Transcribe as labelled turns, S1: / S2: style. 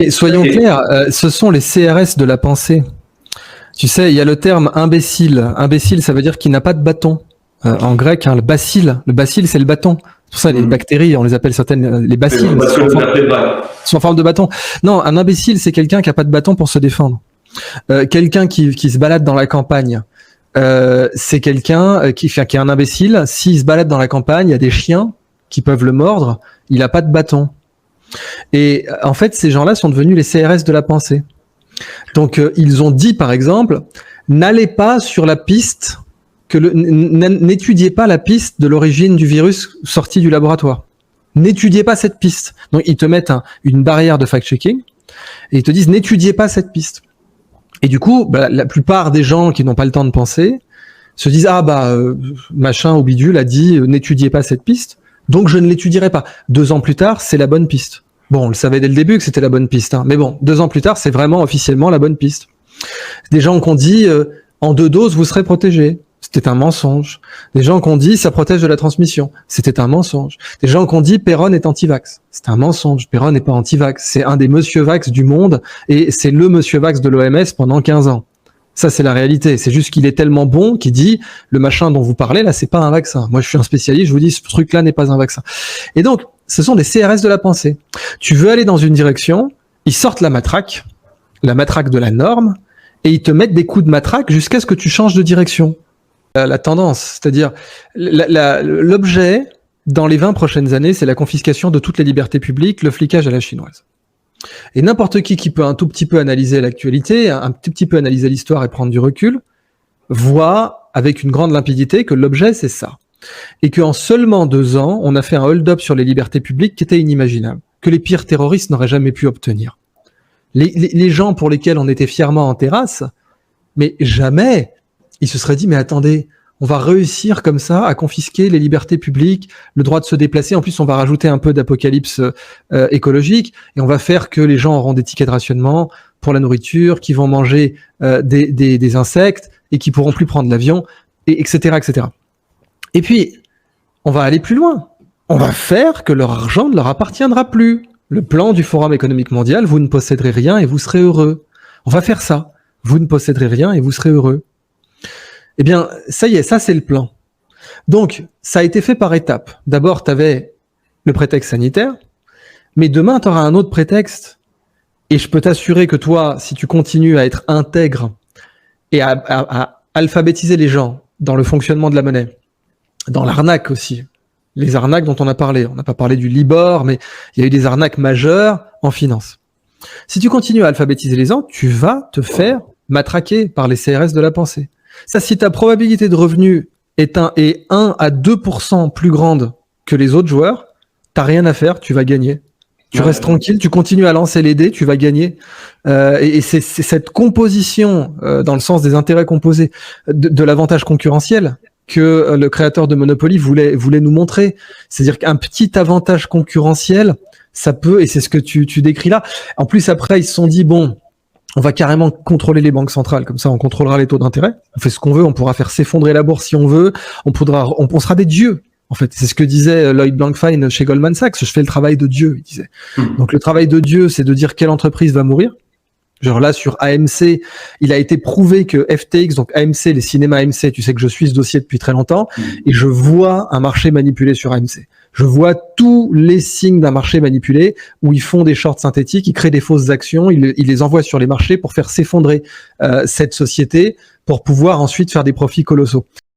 S1: Et soyons clairs, ce sont les CRS de la pensée. Tu sais, il y a le terme imbécile. Imbécile, ça veut dire qu'il n'a pas de bâton. En grec, le bacille, c'est le bâton. C'est pour ça, les bactéries, on les appelle certaines les bacilles. Sont en forme de bâton. Non, un imbécile, c'est quelqu'un qui a pas de bâton pour se défendre. Quelqu'un qui se balade dans la campagne, c'est quelqu'un qui est un imbécile. S'il se balade dans la campagne, il y a des chiens qui peuvent le mordre. Il a pas de bâton. Et en fait, ces gens-là sont devenus les CRS de la pensée. Donc, ils ont dit, par exemple, n'allez pas sur la piste, n'étudiez pas la piste de l'origine du virus sorti du laboratoire. N'étudiez pas cette piste. Donc, ils te mettent une barrière de fact-checking et ils te disent n'étudiez pas cette piste. Et du coup, la plupart des gens qui n'ont pas le temps de penser se disent machin ou bidule a dit n'étudiez pas cette piste, donc je ne l'étudierai pas. 2 ans plus tard, c'est la bonne piste. Bon, on le savait dès le début que c'était la bonne piste, mais bon, 2 ans plus tard, c'est vraiment officiellement la bonne piste. Des gens qui ont dit en 2 doses vous serez protégés. C'était un mensonge. Des gens qui ont dit ça protège de la transmission. C'était un mensonge. Des gens qui ont dit Perron est anti-vax. C'est un mensonge. Perron n'est pas anti-vax. C'est un des monsieur vax du monde et c'est le monsieur vax de l'OMS pendant 15 ans. Ça, c'est la réalité. C'est juste qu'il est tellement bon qu'il dit le machin dont vous parlez là, c'est pas un vaccin. Moi, je suis un spécialiste. Je vous dis ce truc-là n'est pas un vaccin. Et donc, ce sont des CRS de la pensée. Tu veux aller dans une direction, ils sortent la matraque de la norme, et ils te mettent des coups de matraque jusqu'à ce que tu changes de direction. La tendance, c'est-à-dire l'objet dans les 20 prochaines années, c'est la confiscation de toutes les libertés publiques, le flicage à la chinoise. Et n'importe qui peut un tout petit peu analyser l'actualité, un tout petit peu analyser l'histoire et prendre du recul, voit avec une grande limpidité que l'objet, c'est ça. Et qu'en seulement 2 ans, on a fait un hold-up sur les libertés publiques qui était inimaginable, que les pires terroristes n'auraient jamais pu obtenir. Les gens pour lesquels on était fièrement en terrasse, mais jamais ils se seraient dit, mais attendez, on va réussir comme ça à confisquer les libertés publiques, le droit de se déplacer. En plus, on va rajouter un peu d'apocalypse écologique et on va faire que les gens auront des tickets de rationnement pour la nourriture, qui vont manger des insectes et qui pourront plus prendre l'avion, etc., etc. Et puis, on va aller plus loin. On va faire que leur argent ne leur appartiendra plus. Le plan du Forum économique mondial, vous ne posséderez rien et vous serez heureux. On va faire ça. Vous ne posséderez rien et vous serez heureux. Eh bien, ça y est, ça c'est le plan. Donc, ça a été fait par étapes. D'abord, tu avais le prétexte sanitaire, mais demain, tu auras un autre prétexte. Et je peux t'assurer que toi, si tu continues à être intègre et à alphabétiser les gens dans le fonctionnement de la monnaie, dans l'arnaque aussi, les arnaques dont on a parlé. On n'a pas parlé du Libor, mais il y a eu des arnaques majeures en finance. Si tu continues à alphabétiser les gens, tu vas te faire matraquer par les CRS de la pensée. Ça, si ta probabilité de revenu est 1 à 2% plus grande que les autres joueurs, t'as rien à faire, tu vas gagner. Tu restes tranquille, tu continues à lancer les dés, tu vas gagner. Et c'est cette composition, dans le sens des intérêts composés, de l'avantage concurrentiel que le créateur de Monopoly voulait nous montrer. C'est-à-dire qu'un petit avantage concurrentiel, ça peut, et c'est ce que tu décris là. En plus, après, ils se sont dit, bon, on va carrément contrôler les banques centrales, comme ça on contrôlera les taux d'intérêt, on fait ce qu'on veut, on pourra faire s'effondrer la bourse si on veut, on sera des dieux. En fait, c'est ce que disait Lloyd Blankfein chez Goldman Sachs, je fais le travail de Dieu, il disait. Donc le travail de Dieu, c'est de dire quelle entreprise va mourir. Genre là, sur AMC, il a été prouvé que FTX, donc AMC, les cinémas AMC, tu sais que je suis ce dossier depuis très longtemps, et je vois un marché manipulé sur AMC. Je vois tous les signes d'un marché manipulé où ils font des shorts synthétiques, ils créent des fausses actions, ils les envoient sur les marchés pour faire s'effondrer cette société, pour pouvoir ensuite faire des profits colossaux.